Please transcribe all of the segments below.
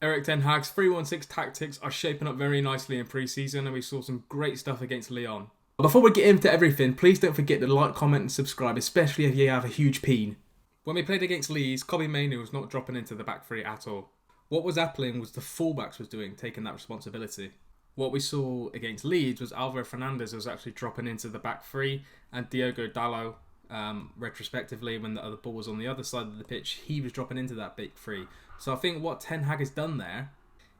Erik Ten Hag's 3-1-6 tactics are shaping up very nicely in pre-season, and we saw some great stuff against Lyon. Before we get into everything, please don't forget to like, comment and subscribe, especially if you have a huge peen. When we played against Leeds, Kobbie Mainoo was not dropping into the back three at all. What was happening was the fullbacks was taking that responsibility. What we saw against Leeds was Alvaro Fernandez was actually dropping into the back three, and Diogo Diallo, retrospectively, when the other ball was on the other side of the pitch, he was dropping into that big three. So I think what Ten Hag has done there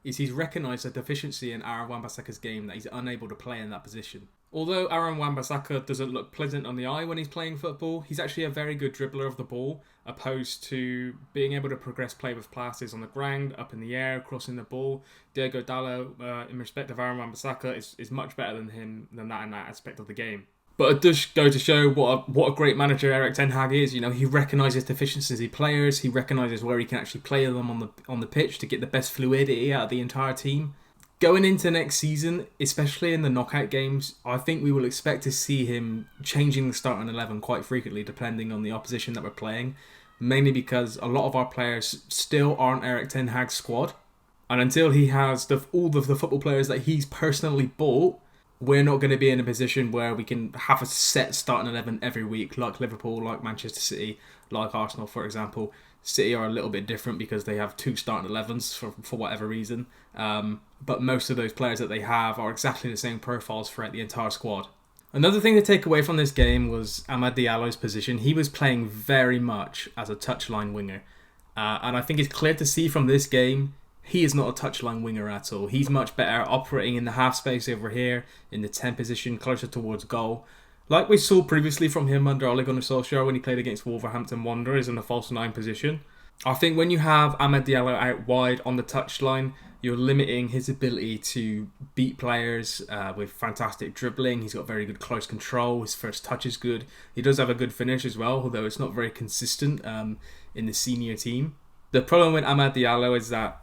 is he's recognised a deficiency in Aaron Wan-Bissaka's game, that he's unable to play in that position. Although Aaron Wan-Bissaka doesn't look pleasant on the eye when he's playing football, he's actually a very good dribbler of the ball, opposed to being able to progress play with passes on the ground, up in the air, crossing the ball. Diogo Diallo, in respect of Aaron Wan-Bissaka, is much better than him in that aspect of the game. But it does go to show what a great manager Erik Ten Hag is. You know, he recognises deficiencies in players. He recognises where he can actually play them on the pitch to get the best fluidity out of the entire team. Going into next season, especially in the knockout games, I think we will expect to see him changing the starting 11 quite frequently, depending on the opposition that we're playing. Mainly because a lot of our players still aren't Erik Ten Hag's squad, and until he has all of the football players that he's personally bought, we're not going to be in a position where we can have a set starting 11 every week, like Liverpool, like Manchester City, like Arsenal, for example. City are a little bit different because they have two starting 11s for whatever reason. But most of those players that they have are exactly the same profiles throughout the entire squad. Another thing to take away from this game was Amad Diallo's position. He was playing very much as a touchline winger. And I think it's clear to see from this game, he is not a touchline winger at all. He's much better operating in the half space over here, in the 10 position, closer towards goal. Like we saw previously from him under Ole Gunnar Solskjaer when he played against Wolverhampton Wanderers in the false 9 position. I think when you have Amad Diallo out wide on the touchline, you're limiting his ability to beat players with fantastic dribbling. He's got very good close control. His first touch is good. He does have a good finish as well, although it's not very consistent in the senior team. The problem with Amad Diallo is that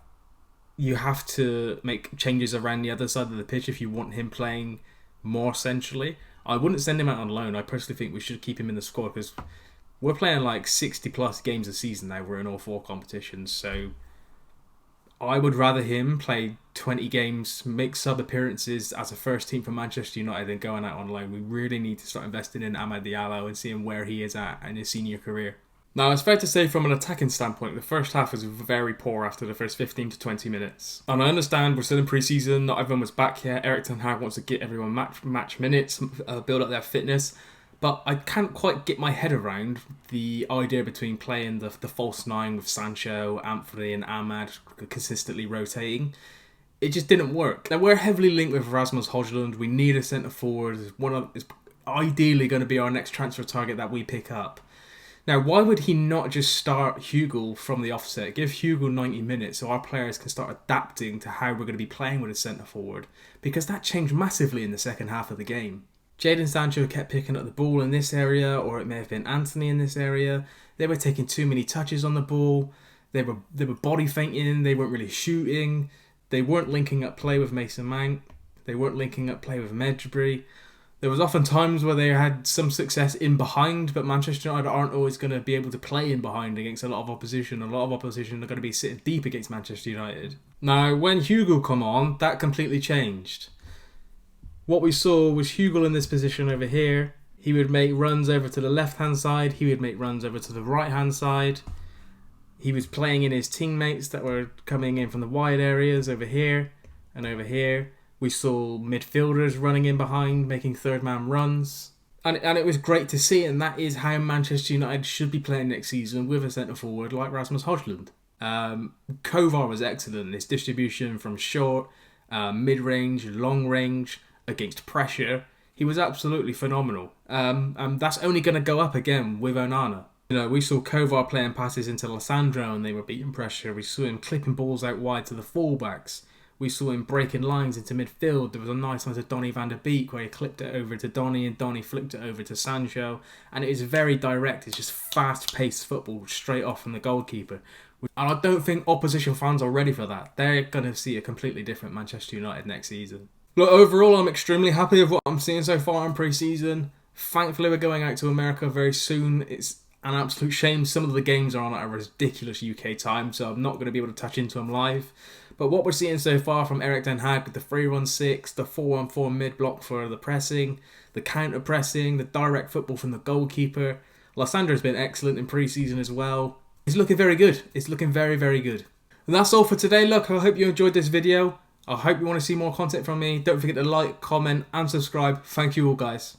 you have to make changes around the other side of the pitch if you want him playing more centrally. I wouldn't send him out on loan. I personally think we should keep him in the squad because we're playing like 60 plus games a season now. We're in all 4 competitions. So I would rather him play 20 games, make sub appearances as a first team for Manchester United than going out on loan. We really need to start investing in Amad Diallo and seeing where he is at in his senior career. Now, it's fair to say from an attacking standpoint, the first half was very poor after the first 15 to 20 minutes. And I understand we're still in pre-season, not everyone was back yet. Erik Ten Hag wants to get everyone match minutes, build up their fitness. But I can't quite get my head around the idea between playing the false 9 with Sancho, Anthony and Amad consistently rotating. It just didn't work. Now, we're heavily linked with Rasmus Højlund. We need a centre forward. It's ideally going to be our next transfer target that we pick up. Now, why would he not just start Hugo from the offset? Give Hugo 90 minutes so our players can start adapting to how we're going to be playing with a centre forward. Because that changed massively in the second half of the game. Jadon Sancho kept picking up the ball in this area, or it may have been Anthony in this area. They were taking too many touches on the ball. They were body feinting. They weren't really shooting. They weren't linking up play with Mason Mount. They weren't linking up play with Medjugorje. There was often times where they had some success in behind, but Manchester United aren't always going to be able to play in behind against a lot of opposition. A lot of opposition are going to be sitting deep against Manchester United. Now, when Hugo come on, that completely changed. What we saw was Hugo in this position over here. He would make runs over to the left-hand side. He would make runs over to the right-hand side. He was playing in his teammates that were coming in from the wide areas over here and over here. We saw midfielders running in behind, making third-man runs. And it was great to see, and that is how Manchester United should be playing next season with a centre-forward like Rasmus Højlund. Kovar was excellent. His distribution from short, mid-range, long-range, against pressure, he was absolutely phenomenal. And that's only going to go up again with Onana. You know, we saw Kovar playing passes into Lissandro and they were beating pressure. We saw him clipping balls out wide to the fullbacks. We saw him breaking lines into midfield. There was a nice one to Donny van der Beek where he clipped it over to Donny and Donny flicked it over to Sancho. And it is very direct. It's just fast-paced football straight off from the goalkeeper. And I don't think opposition fans are ready for that. They're going to see a completely different Manchester United next season. Look, overall, I'm extremely happy with what I'm seeing so far in pre-season. Thankfully, we're going out to America very soon. It's an absolute shame. Some of the games are on at a ridiculous UK time, so I'm not going to be able to touch into them live. But what we're seeing so far from Erik ten Hag with the 3-1-6, the 4-1-4 mid-block for the pressing, the counter-pressing, the direct football from the goalkeeper. Lysander's been excellent in pre-season as well. It's looking very good. It's looking very, very good. And that's all for today. Look, I hope you enjoyed this video. I hope you want to see more content from me. Don't forget to like, comment and subscribe. Thank you all, guys.